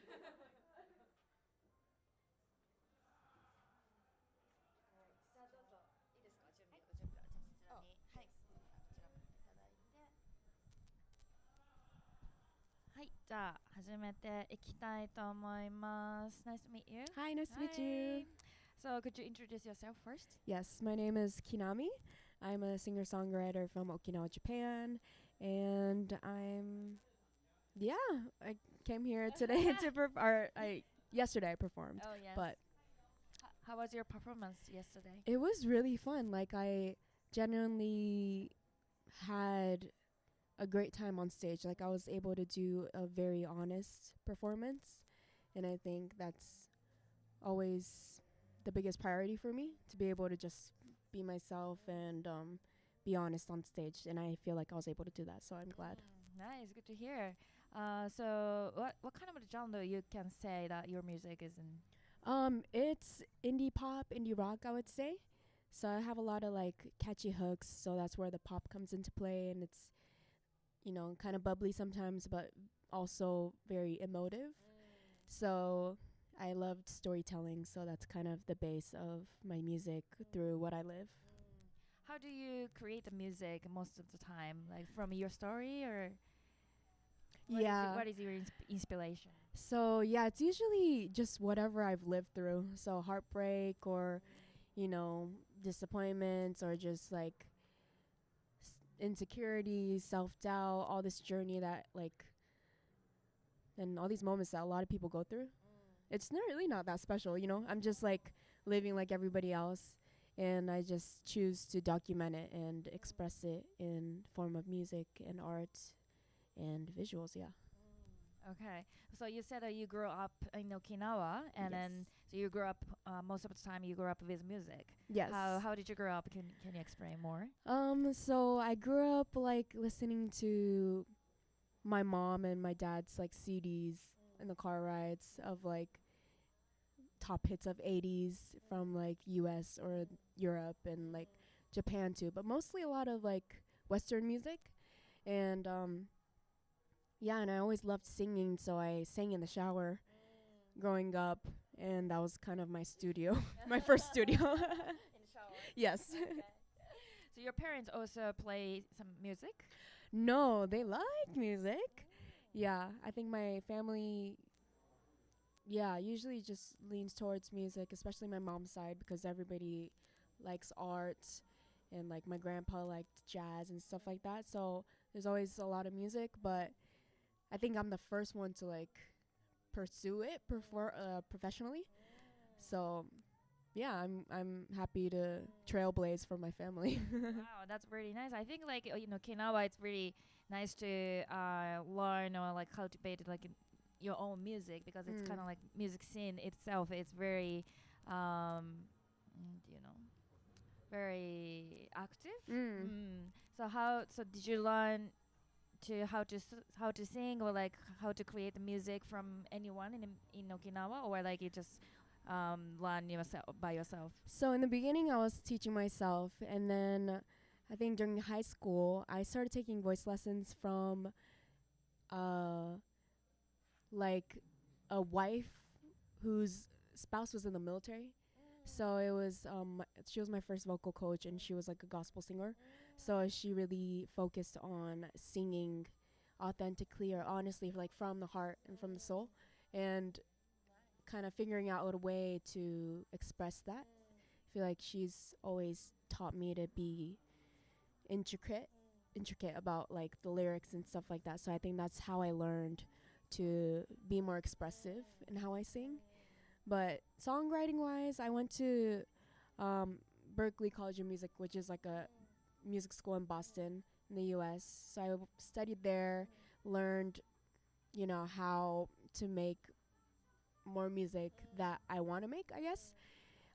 じゃあどうぞいいですか準備お準備はじゃあそちらにはいこちら持っていただいてはいじゃあ始めていきたいと思います Nice to meet you. Hi, nice to meet you. Hi. So could you introduce yourself first? Yes, my name is KINAMI. I'm a singer-songwriter from Okinawa, Japan, and I came here today to yesterday I performed, Oh yes. but How was your performance yesterday? it was really fun. Like, I genuinely had a great time on stage. Like, I was able to do a very honest performance, and I think that's always the biggest priority for me, to be able to just be myself and be honest on stage. And I feel like I was able to do that, so I'm glad. Nice, good to hear. So what kind of genre you can say that your music is in? It's indie pop, indie rock, I would say. So I have a lot of like catchy hooks, so that's where the pop comes into play, and it's, kind of bubbly sometimes, but also very emotive. So I loved storytelling, so that's kind of the base of my music through what I live. How do you create the music most of the time? Like from your story or Yeah. what is your inspiration? So yeah, it's usually just whatever I've lived through. So heartbreak or, disappointments, or just like insecurity, self-doubt, all this journey that and all these moments that a lot of people go through. It's not really not that special, I'm just like living like everybody else, and I just choose to document it and express it in form of music and art and visuals. Yeah. Okay, so you said that you grew up in Okinawa, and then Yes. so you grew up most of the time. You grew up with music. Yes. How did you grow up? Can you explain more? So I grew up like listening to my mom and my dad's like CDs in the car rides of like top hits of 80s from like US or Europe and like Japan too, but mostly a lot of like Western music. And yeah, and I always loved singing, so I sang in the shower growing up, and that was kind of my studio, my first studio. In the shower. Yes. Okay. So your parents also play some music? No, they like music. Yeah, I think my family, yeah, usually just leans towards music, especially my mom's side, because everybody likes art, and like my grandpa liked jazz and stuff like that. So there's always a lot of music, but I think I'm the first one to like pursue it professionally. So yeah, I'm happy to trailblaze for my family. Wow, that's really nice. I think like Okinawa, it's really nice to learn or like cultivate like your own music, because it's kind of like music scene itself. It's very, you know, very active. So did you learn to how to sing, or like how to create the music from anyone in Okinawa, or like you just learn yourself by yourself? So in the beginning, I was teaching myself, and then I think during high school, I started taking voice lessons from like a wife whose spouse was in the military. So it was she was my first vocal coach, and she was like a gospel singer. So she really focused on singing authentically or honestly, like from the heart and from the soul, and kind of figuring out a way to express that. I feel like she's always taught me to be intricate about like the lyrics and stuff like that. So I think that's how I learned to be more expressive in how I sing. But songwriting wise, I went to Berklee College of Music, which is like a music school in Boston in the US. So I studied there, learned, how to make more music that I want to make, I guess.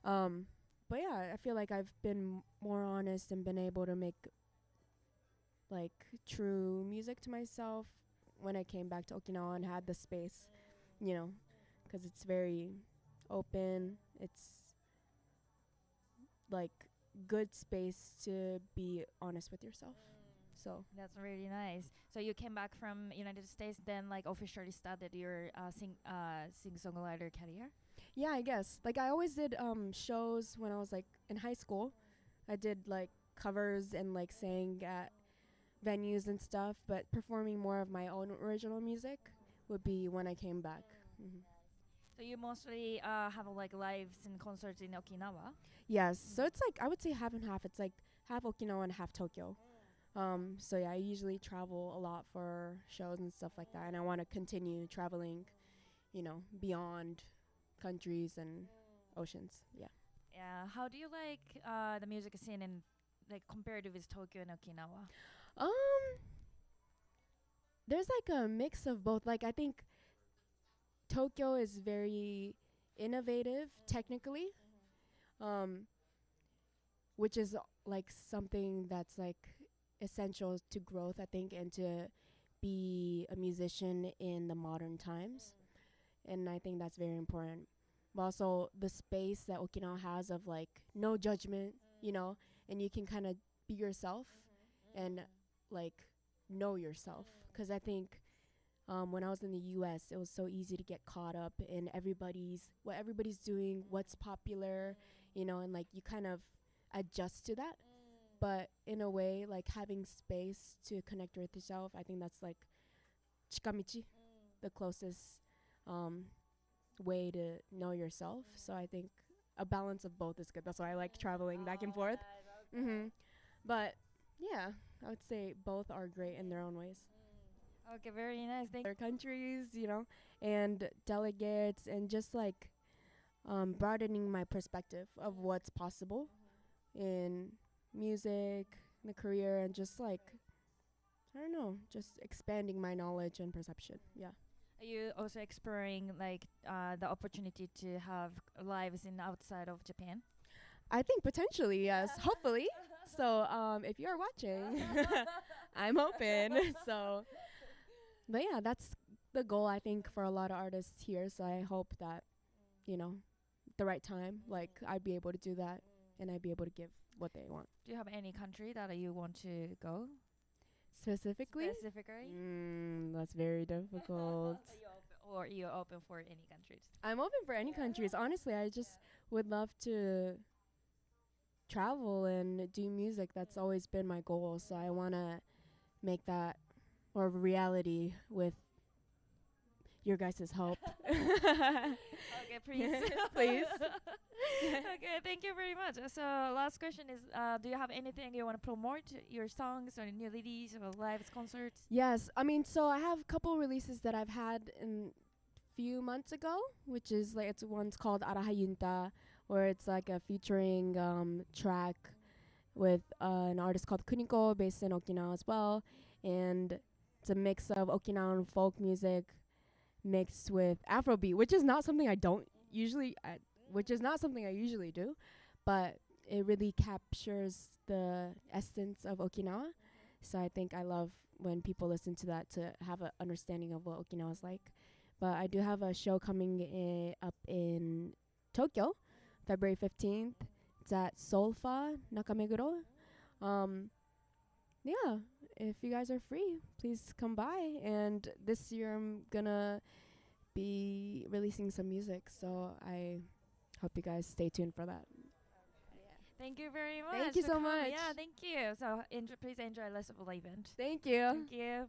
But yeah, I feel like I've been more honest and been able to make like true music to myself when I came back to Okinawa and had the space, because it's very open. It's like good space to be honest with yourself. So That's really nice. So you came back from United States, then like officially started your sing songwriter career. yeah, I guess like I always did shows when I was like in high school. I did like covers and like sang at venues and stuff, but performing more of my own original music would be when I came back. Hmm. So you mostly have like lives and concerts in Okinawa. Yes, so it's like I would say half and half. It's like half Okinawa and half Tokyo. So yeah, I usually travel a lot for shows and stuff like that, and I want to continue traveling, beyond countries and oceans. Yeah. Yeah. How do you like the music scene in like compared with Tokyo and Okinawa? Um, there's like a mix of both. Like I think Tokyo is very innovative technically, um, which is like something that's like essential to growth, I think, and to be a musician in the modern times. And I think that's very important. But also the space that Okinawa has of like no judgment, and you can kind of be yourself and like know yourself. Because I think when I was in the U.S., it was so easy to get caught up in what everybody's doing, what's popular, and like you kind of adjust to that. But in a way, like having space to connect with yourself, I think that's like chikamichi, the closest um, way to know yourself. So I think a balance of both is good. That's why I like traveling back and forth. But yeah, I would say both are great in their own ways. Okay, very nice. Thank Other countries, and delegates, and just like broadening my perspective of what's possible in music, the career, and just like I don't know, just expanding my knowledge and perception. Yeah. Are you also exploring like the opportunity to have lives in outside of Japan? I think potentially, yes. Hopefully. So, if you're watching, I'm open. So, but yeah, that's the goal I think for a lot of artists here. So I hope that, the right time, like I'd be able to do that and I'd be able to give what they want. Do you have any country that you want to go? Specifically? Specifically? That's very difficult. Or you're open for any countries? I'm open for any countries. Honestly, I just would love to travel and do music. That's always been my goal. So I want to make that more of a reality with your guys' help. Okay, please. Please. Okay, thank you very much. So last question is, do you have anything you want to promote? Your songs or new release or live concerts? Yes. I mean, so I have a couple releases that I've had in few months ago, which is like one's called Arahayunta, where it's like a featuring track with an artist called Kuniko based in Okinawa as well, and it's a mix of Okinawan folk music mixed with Afrobeat, which is not something I usually do, but it really captures the essence of Okinawa. So I think I love when people listen to that to have an understanding of what Okinawa is like. But I do have a show coming up in Tokyo, February 15th. It's at Solfa Nakameguro. Yeah, if you guys are free, please come by. And this year I'm gonna be releasing some music, so I hope you guys stay tuned for that. Thank you very much. Thank you for so coming. much. Yeah, thank you. So please enjoy the rest of the event. Thank you. Thank you.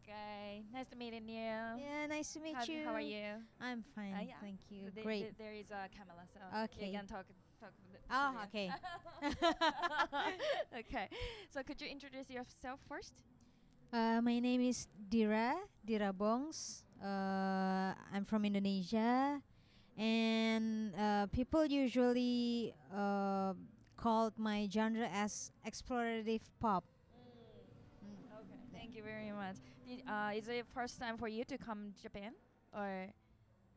Okay, nice to meeting you. Yeah, nice to meet you. How are you? I'm fine, Yeah. thank you. So Great. there is Kamala, so Okay. you can talk. Oh, to okay. Okay. So could you introduce yourself first? My name is Dhira Bongs. I'm from Indonesia, and people usually called my genre as explorative pop. Okay. Thank you very much. Is it first time for you to come Japan, or?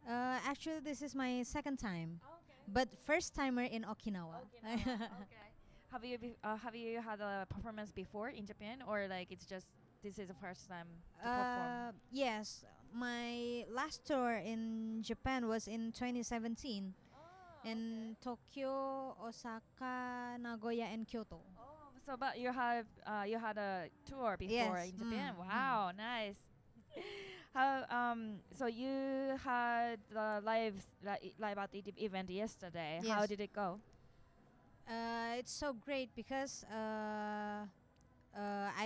Actually, this is my second time, Okay. but first timer in Okinawa. Okay. Have you had a performance before in Japan, or like it's just this is the first time to perform? Yes, my last tour in Japan was in 2017 in Tokyo, Osaka, Nagoya, and Kyoto. Oh, so but you had a tour before Yes, in Japan. mm. Wow, nice. How so you had the live at the event yesterday. How Yes. did it go? It's so great because I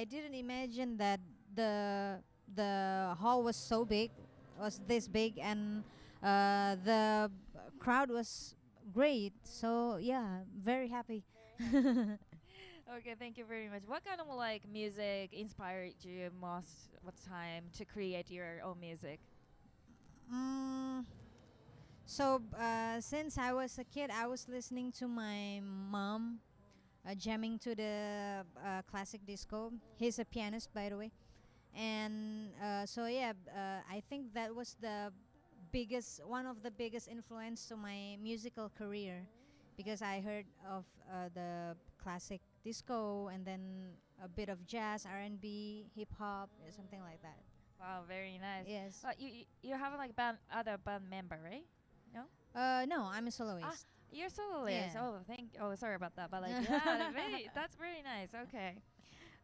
didn't imagine that the hall was so big, was this big, and the crowd was great. So yeah, very happy. Okay, thank you very much. What kind of like music inspired you most? What time to create your own music? Mm, since I was a kid, I was listening to my mom jamming to the classic disco. He's a pianist, by the way, and I think that was one of the biggest influence to my musical career, because I heard of the classic disco and then a bit of jazz, R&B, hip hop, something like that. Wow, very nice. Yes. But you have like other band member, right? No. No, I'm a soloist. You're soloist. Yeah. Oh, sorry about that. But like, yeah, that's very nice. Okay.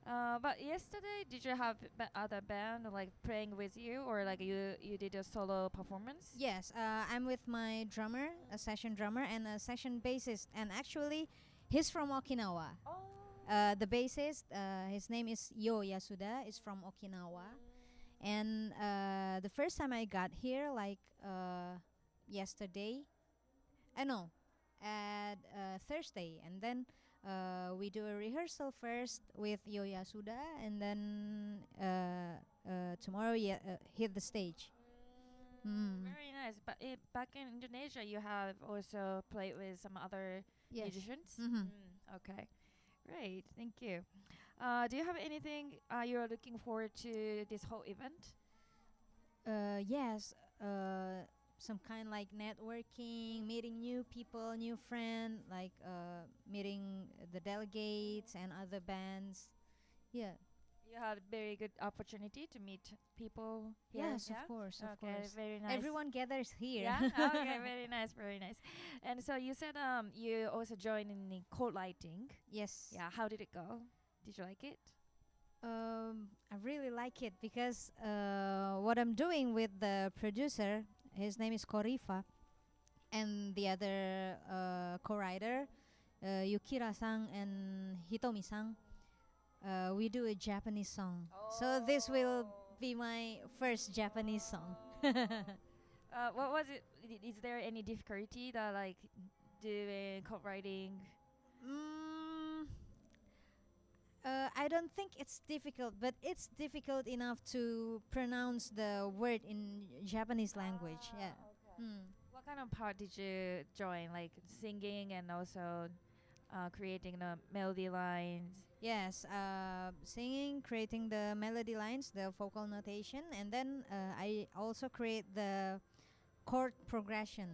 But yesterday, did you have other band like playing with you, or like you did a solo performance? Yes, I'm with my drummer, a session drummer, and a session bassist. And actually, he's from Okinawa. Oh. The bassist, his name is Yo Yasuda, is from Okinawa. And the first time I got here, like yesterday, no, at Thursday, and then we do a rehearsal first with Yo Yasuda, and then tomorrow hit the stage. Very nice. But back in Indonesia, you have also played with some other Yes. musicians. Mhm. Okay, great. Thank you. Do you have anything you're looking forward to this whole event? Yes, some kind like networking, meeting new people, new friend, like meeting the delegates and other bands. Yeah. You had a very good opportunity to meet people here. Yes, yeah? of course, of Okay, course. very nice. Everyone gathers here. Yeah. Okay, very nice, very nice. And so you said you also joined in the cold lighting. Yes. Yeah. How did it go? Did you like it? I really like it because what I'm doing with the producer, his name is Korifa, and the other co-writer, Yukira-san and Hitomi-san, we do a Japanese song. So this will be my first Japanese song. What was it? Is there any difficulty that like doing co-writing? I don't think it's difficult, but it's difficult enough to pronounce the word in Japanese language. Yeah. What kind of part did you join? Like singing and also creating the melody lines? Yes, singing, creating the melody lines, the vocal notation, and then I also create the chord progression.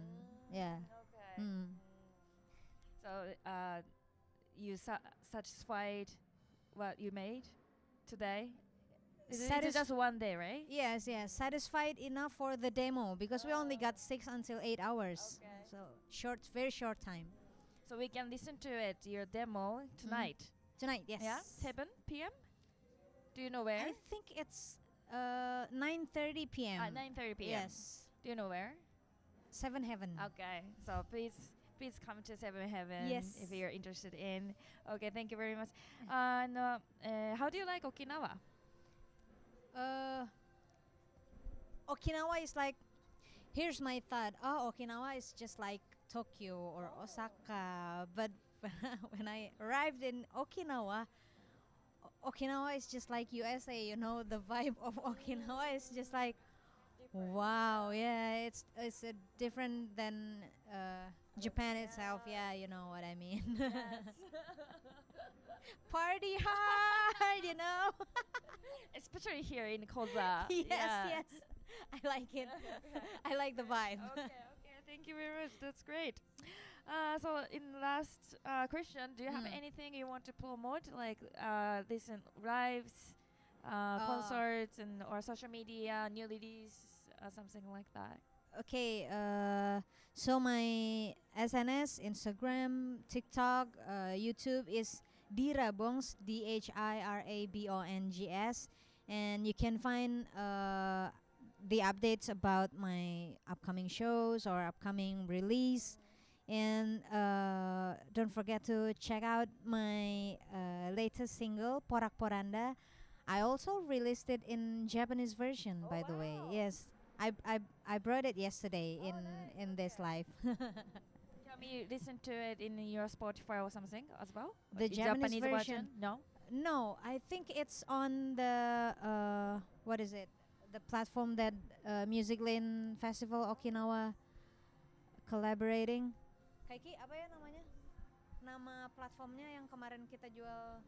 Yeah. Okay. So you satisfied what you made today? It's just one day, right? Yes, yes. Satisfied enough for the demo because we only got 6 until 8 hours. Okay. So very short time. So we can listen to it, your demo, tonight. Tonight, yes. Yeah, 7 p.m. Do you know where? I think it's 9:30 p.m. 9:30 p.m. Yes. Do you know where? 7 Heaven. Okay, so please come to Seven Heaven Yes. if you're interested in. Okay, thank you very much. And how do you like Okinawa? Uh, Okinawa is like, here's my thought. Oh, Okinawa is just like Tokyo or Osaka. But when I arrived in Okinawa, Okinawa is just like USA. You know, the vibe of Okinawa is just like, wow, yeah, it's different than Japan itself. Yeah, you know what I mean. Party hard, you know. Especially here in Koza. Yes, Yeah. yes. I like it. I like the vibe. Okay, thank you very much. That's great. So in last question, do you have anything you want to promote, like recent lives, concerts, and or social media, new release, something like that? Okay, so my SNS, Instagram, TikTok, YouTube is Dhira Bongs, DHIRABONGS, and you can find the updates about my upcoming shows or upcoming release. And don't forget to check out my latest single, Porak Poranda. I also released it in Japanese version, by the way. Wow. Yes, I brought it yesterday in this live. Can we listen to it in your Spotify or something as well? The In Japanese version? No. No, I think it's on the what is it? The platform that Music Lane Festival Okinawa collaborating. Kaiki, apa ya namanya? Nama platformnya yang kemarin kita jual.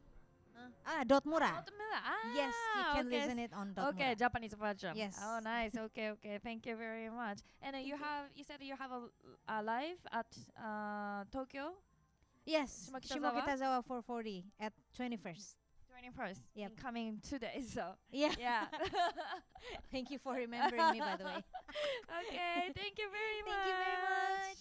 Dot Murah. Yes, you can listen it on Dot Okay, Murah. Japanese version. Yes. Oh, nice. Okay. Thank you very much. And you said you have a live at Tokyo Yes, Shimokitazawa? Shimokitazawa 440 at 21st. 21st. Yep. In coming 2 days. So Yeah. yeah. Thank you for remembering me, by the way. Okay. Thank you very much. Thank you very much.